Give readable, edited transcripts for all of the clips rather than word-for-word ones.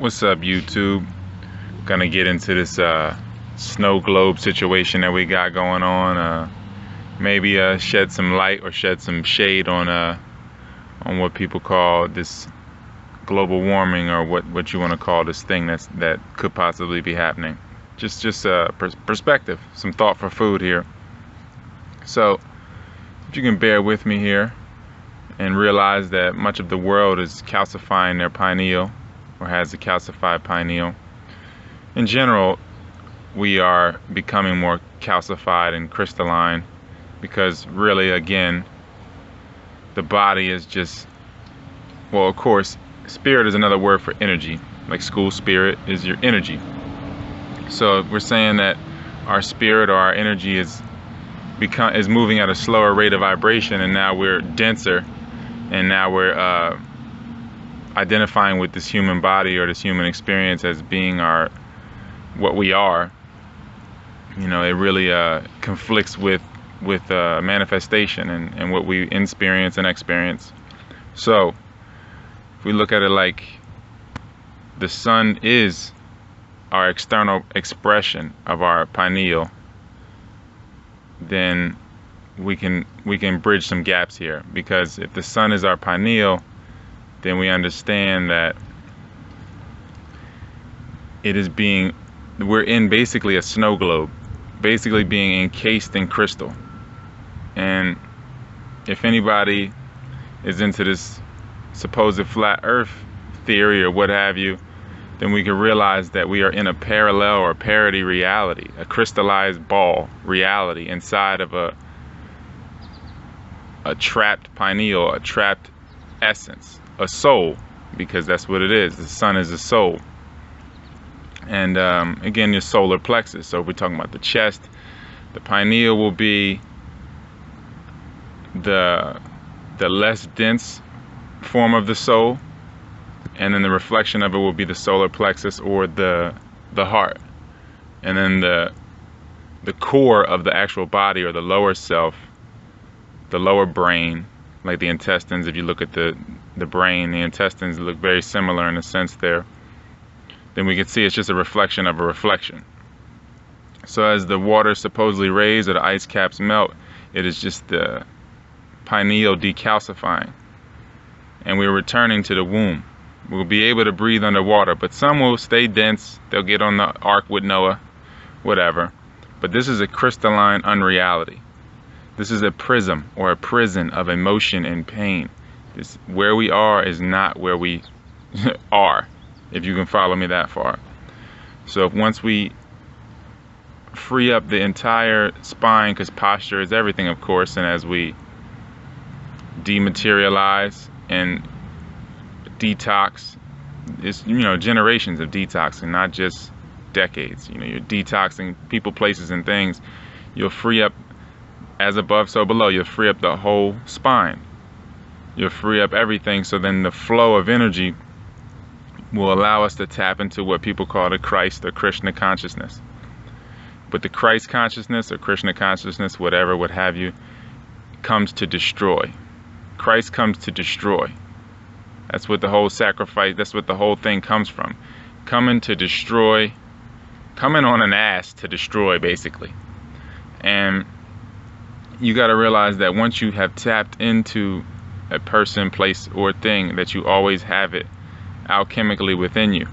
What's up, YouTube? Gonna get into this snow globe situation that we got going on. Maybe shed some light or shed some shade on what people call this global warming, or what you want to call this thing that could possibly be happening. Just perspective, some thought for food here. So if you can bear with me here and realize that much of the world is calcifying their pineal, or has a calcified pineal. In general, we are becoming more calcified and crystalline because really, again, the body is just, well, of course, spirit is another word for energy. Like school spirit is your energy. So we're saying that our spirit or our energy is moving at a slower rate of vibration, and now we're denser, and now we're identifying with this human body or this human experience as being what we are. You know, it really conflicts with manifestation and what we experience and experience. So if we look at it like the sun is our external expression of our pineal, then we can bridge some gaps here. Because if the sun is our pineal, then we understand that we're in basically a snow globe, basically being encased in crystal. And if anybody is into this supposed flat earth theory or what have you, then we can realize that we are in a parallel or parity reality, a crystallized ball reality inside of a trapped pineal, a trapped essence, a soul, because that's what it is. The sun is a soul. And again, your solar plexus. So if we're talking about the chest, the pineal will be the less dense form of the soul, and then the reflection of it will be the solar plexus, or the heart. And then the core of the actual body, or the lower self, the lower brain, like the intestines. If you look at the brain, the intestines look very similar in a sense there. Then we can see it's just a reflection of a reflection. So as the water supposedly raised or the ice caps melt, it is just the pineal decalcifying, and we're returning to the womb. We'll be able to breathe underwater, but some will stay dense. They'll get on the ark with Noah, whatever. But this is a crystalline unreality. This is a prism, or a prison of emotion and pain. Where we are is not where we are, if you can follow me that far. So once we free up the entire spine, because posture is everything, of course, and as we dematerialize and detox, it's, generations of detoxing, not just decades. You're detoxing people, places, and things. You'll free up, as above, so below. You'll free up the whole spine. You'll free up everything. So then the flow of energy will allow us to tap into what people call the Christ or Krishna consciousness. But the Christ consciousness or Krishna consciousness, whatever, what have you, comes to destroy. Christ comes to destroy. That's what the whole sacrifice, that's what the whole thing comes from. Coming to destroy, coming on an ass to destroy, basically. And you got to realize that once you have tapped into a person, place, or thing, that you always have it alchemically within you.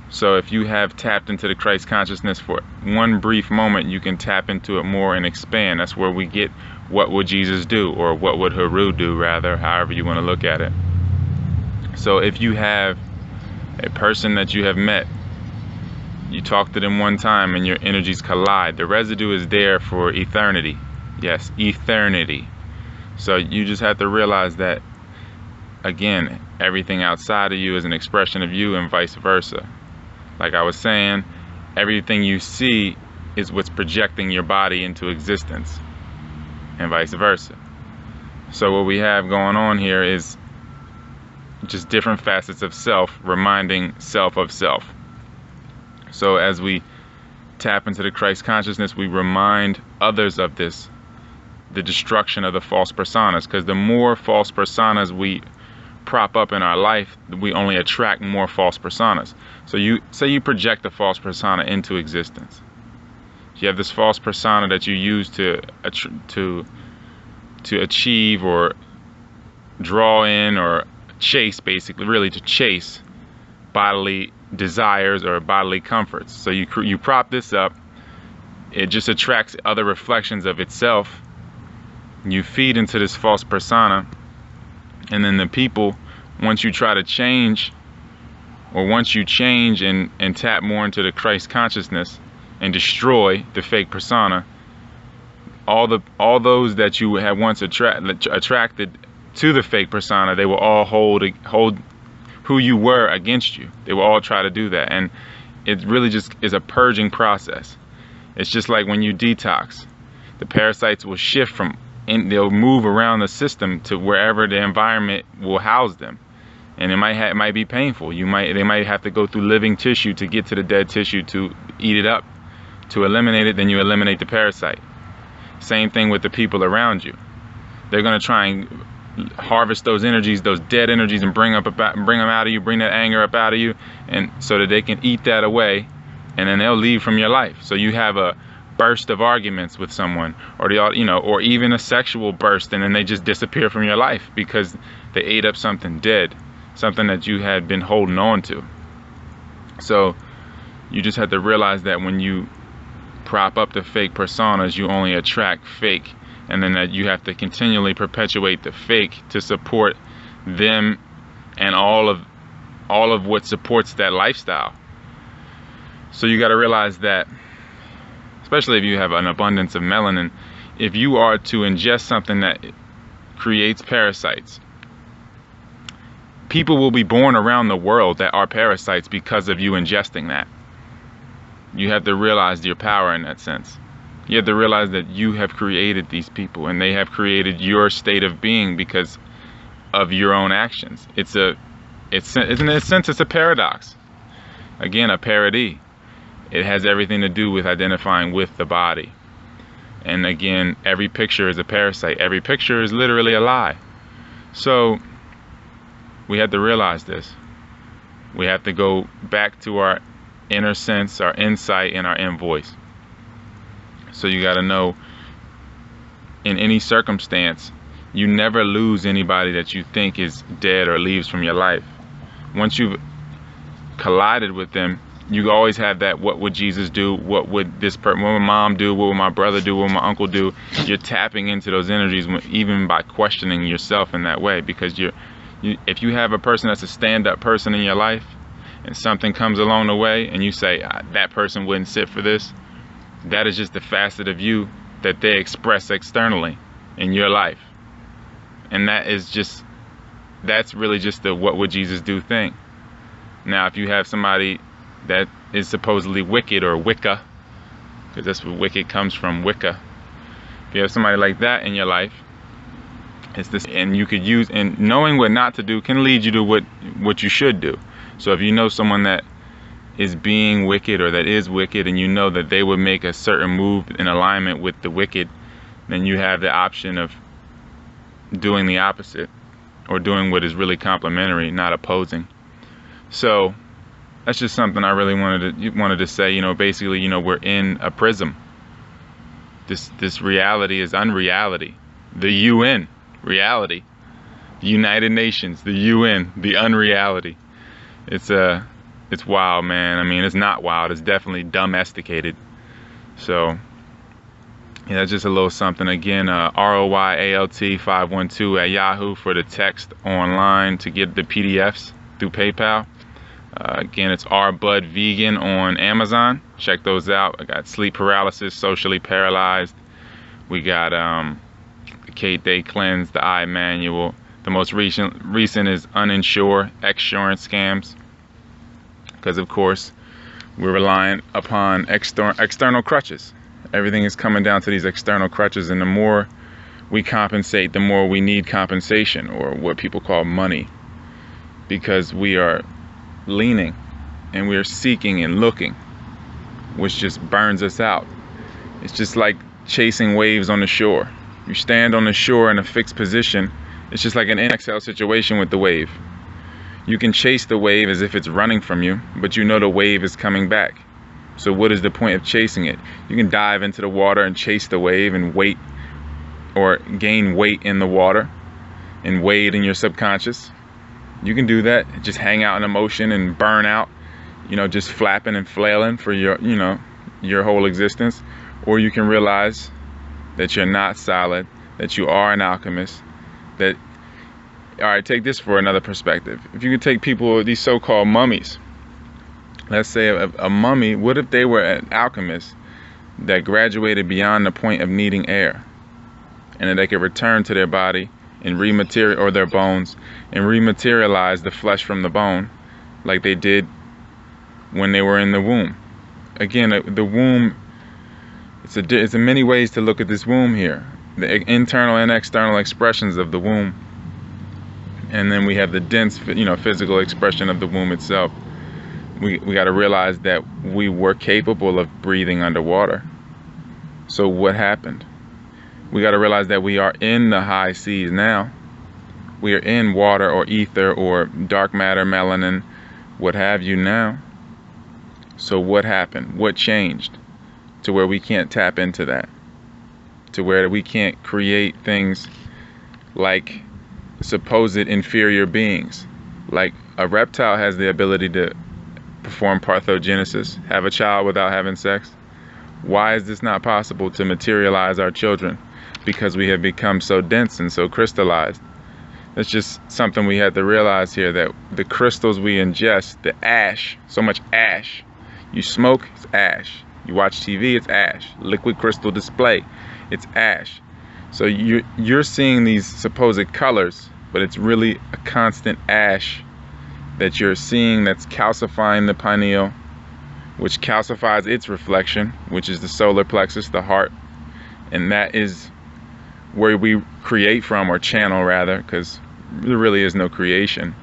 So if you have tapped into the Christ consciousness for one brief moment, you can tap into it more and expand. That's where we get what would Jesus do, or what would Haru do, rather, however you want to look at it. So if you have a person that you have met, you talk to them one time and your energies collide, the residue is there for eternity. Yes, eternity. So you just have to realize that, again, everything outside of you is an expression of you, and vice versa. Like I was saying, everything you see is what's projecting your body into existence, and vice versa. So what we have going on here is just different facets of self, reminding self of self. So as we tap into the Christ consciousness, we remind others of this, the destruction of the false personas, because the more false personas we prop up in our life, we only attract more false personas. So you say you project a false persona into existence. You have this false persona that you use to achieve or draw in or chase, basically, really to chase bodily desires or bodily comforts. So you prop this up. It just attracts other reflections of itself. You feed into this false persona, and then the people, once you try to change, or once you change and tap more into the Christ consciousness and destroy the fake persona, all those that you had once attracted to the fake persona, they will all hold who you were against you. They will all try to do that, and it really just is a purging process. It's just like when you detox, the parasites will shift they'll move around the system to wherever the environment will house them, and it might be painful. They might have to go through living tissue to get to the dead tissue to eat it up, to eliminate it. Then you eliminate the parasite. Same thing with the people around you. They're gonna try and harvest those energies, those dead energies, and bring them out of you, bring that anger up out of you, and so that they can eat that away, and then they'll leave from your life. So you have a burst of arguments with someone, or even a sexual burst, and then they just disappear from your life because they ate up something dead, something that you had been holding on to. So you just have to realize that when you prop up the fake personas, you only attract fake, and then that you have to continually perpetuate the fake to support them and all of what supports that lifestyle. So you got to realize that, especially if you have an abundance of melanin, if you are to ingest something that creates parasites, people will be born around the world that are parasites because of you ingesting that. You have to realize your power in that sense. You have to realize that you have created these people, and they have created your state of being because of your own actions. In a sense, it's a paradox. Again, a parody. It has everything to do with identifying with the body. And again, every picture is a parasite. Every picture is literally a lie. So we have to realize this. We have to go back to our inner sense, our insight, and our invoice. So you got to know, in any circumstance, you never lose anybody that you think is dead or leaves from your life. Once you've collided with them, you always have that, what would Jesus do? What would what would my mom do? What would my brother do? What would my uncle do? You're tapping into those energies even by questioning yourself in that way, because if you have a person that's a stand-up person in your life, and something comes along the way and you say, that person wouldn't sit for this, that is just the facet of you that they express externally in your life. And that's really just the what would Jesus do thing. Now, if you have somebody that is supposedly wicked, or Wicca, because that's where wicked comes from, Wicca. If you have somebody like that in your life, it's this, and you could use, and knowing what not to do can lead you to what you should do. So if you know someone that is being wicked, or that is wicked, and you know that they would make a certain move in alignment with the wicked, then you have the option of doing the opposite, or doing what is really complementary, not opposing. So that's just something I really wanted to say. Basically, we're in a prism. This reality is unreality. The UN reality, the United Nations, the UN, the unreality. It's wild, man. I mean, it's not wild. It's definitely domesticated. So yeah, that's just a little something. Again, ROYALT512 at Yahoo for the text online to get the PDFs through PayPal. Again, it's BUDD Vegan on Amazon. Check those out. I got sleep paralysis, socially paralyzed. We got the Kate Day cleanse, the eye manual. The most recent is uninsured exsurance scams, because of course we're relying upon external crutches. Everything is coming down to these external crutches, and the more we compensate, the more we need compensation, or what people call money, because we are leaning and we are seeking and looking, which just burns us out. It's just like chasing waves on the shore. You stand on the shore in a fixed position, It's just like an in-exhale situation with the wave. You can chase the wave as if it's running from you, but you know the wave is coming back. So what is the point of chasing it? You can dive into the water and chase the wave and wait, or gain weight in the water and wade in your subconscious. You can do that. Just hang out in emotion and burn out, just flapping and flailing for your whole existence. Or you can realize that you're not solid, that you are an alchemist, that, all right, take this for another perspective. If you could take people, these so-called mummies, let's say a mummy, what if they were an alchemist that graduated beyond the point of needing air, and that they could return to their body and or their bones and rematerialize the flesh from the bone like they did when they were in the womb. Again, the womb, it's many ways to look at this womb here. The internal and external expressions of the womb. And then we have the dense, physical expression of the womb itself. We got to realize that we were capable of breathing underwater. So what happened? We got to realize that we are in the high seas now. We are in water or ether or dark matter, melanin, what have you now. So what happened? What changed to where we can't tap into that? To where we can't create things like supposed inferior beings. Like a reptile has the ability to perform parthenogenesis, have a child without having sex. Why is this not possible to materialize our children? Because we have become so dense and so crystallized. That's just something we had to realize here, that the crystals we ingest, the ash, so much ash. You smoke, it's ash. You watch TV, it's ash. Liquid crystal display, it's ash. So you're seeing these supposed colors, but it's really a constant ash that you're seeing that's calcifying the pineal, which calcifies its reflection, which is the solar plexus, the heart. And that is where we create from, or channel rather, because there really is no creation.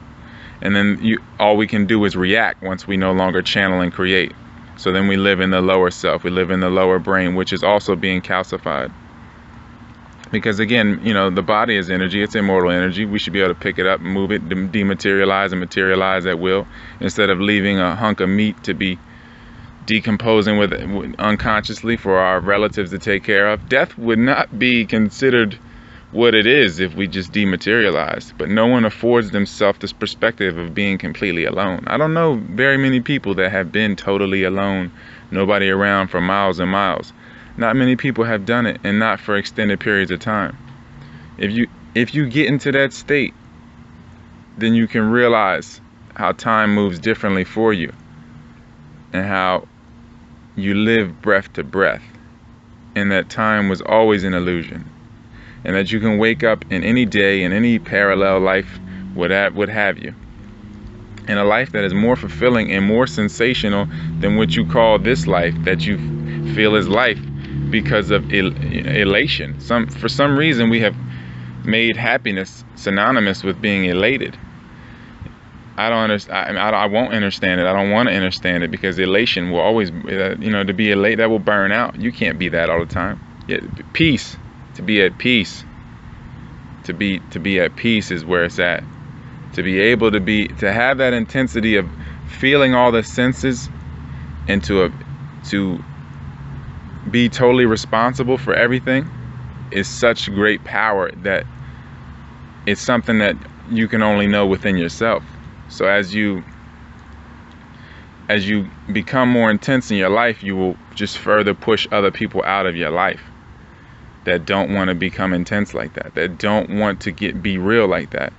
And then all we can do is react once we no longer channel and create. So then we live in the lower self, we live in the lower brain, which is also being calcified. Because again, the body is energy, it's immortal energy. We should be able to pick it up, move it, dematerialize and materialize at will, instead of leaving a hunk of meat to be decomposing with unconsciously for our relatives to take care of. Death would not be considered what it is if we just dematerialized. But no one affords themselves this perspective of being completely alone. I don't know very many people that have been totally alone, nobody around for miles and miles. Not many people have done it, and not for extended periods of time. If you get into that state, then you can realize how time moves differently for you, and how you live breath to breath, and that time was always an illusion, and that you can wake up in any day, in any parallel life, what have you, in a life that is more fulfilling and more sensational than what you call this life that you feel is life, because of elation. For some reason we have made happiness synonymous with being elated. I don't understand. I won't understand it. I don't want to understand it, because elation will always, to be elated, that will burn out. You can't be that all the time. Peace, to be at peace, to be at peace is where it's at. To be able to have that intensity of feeling all the senses, and to be totally responsible for everything, is such great power that it's something that you can only know within yourself. So as you become more intense in your life, you will just further push other people out of your life that don't want to become intense like that don't want to be real like that.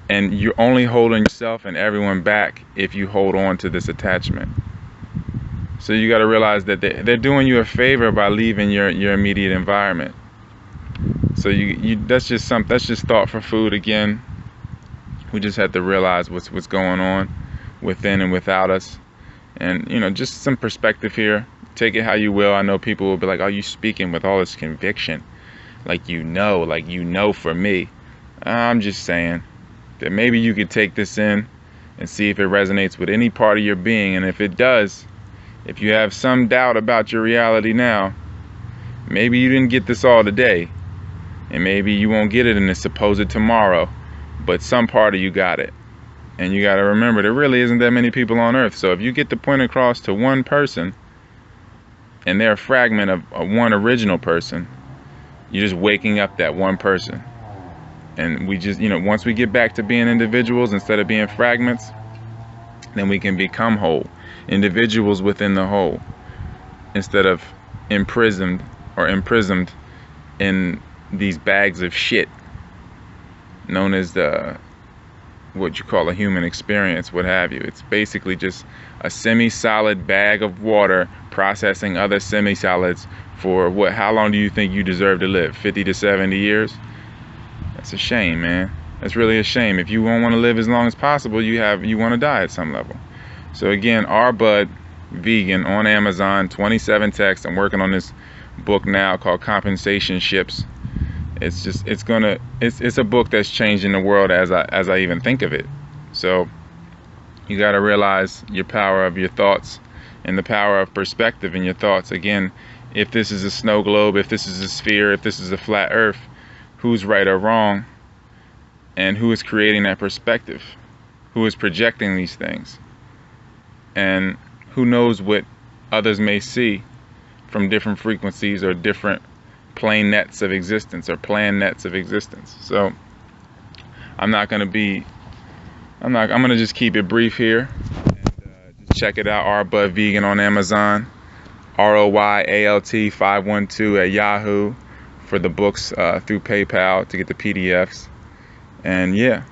And you're only holding yourself and everyone back if you hold on to this attachment. So you got to realize that they're doing you a favor by leaving your immediate environment. So that's just thought for food again. We just have to realize what's going on within and without us, and just some perspective here. Take it how you will. I know people will be like, "Oh, you speaking with all this conviction, like for me." I'm just saying that maybe you could take this in and see if it resonates with any part of your being, and if it does. If you have some doubt about your reality now, maybe you didn't get this all today, And maybe you won't get it in the supposed tomorrow, but some part of you got it. And you got to remember, there really isn't that many people on earth. So if you get the point across to one person, and they're a fragment of one original person, you're just waking up that one person. And we just, once we get back to being individuals instead of being fragments, then we can become whole. Individuals within the whole, instead of imprisoned in these bags of shit known as what you call a human experience, what have you. It's basically just a semi-solid bag of water processing other semi-solids for what? How long do you think you deserve to live? 50 to 70 years? That's a shame, man. That's really a shame. If you don't want to live as long as possible, you want to die at some level. So again, BUDD Vegan on Amazon, 27 texts. I'm working on this book now called Compensation Ships. It's a book that's changing the world as I even think of it. So you got to realize your power of your thoughts and the power of perspective in your thoughts. Again, if this is a snow globe, if this is a sphere, if this is a flat earth, who's right or wrong, and who is creating that perspective, who is projecting these things, and who knows what others may see from different frequencies or different plane nets of existence or plan nets of existence. So I'm going to just keep it brief here. And just check it out, BUDD Vegan on Amazon, ROYALT 512 at Yahoo for the books through PayPal to get the PDFs. And yeah,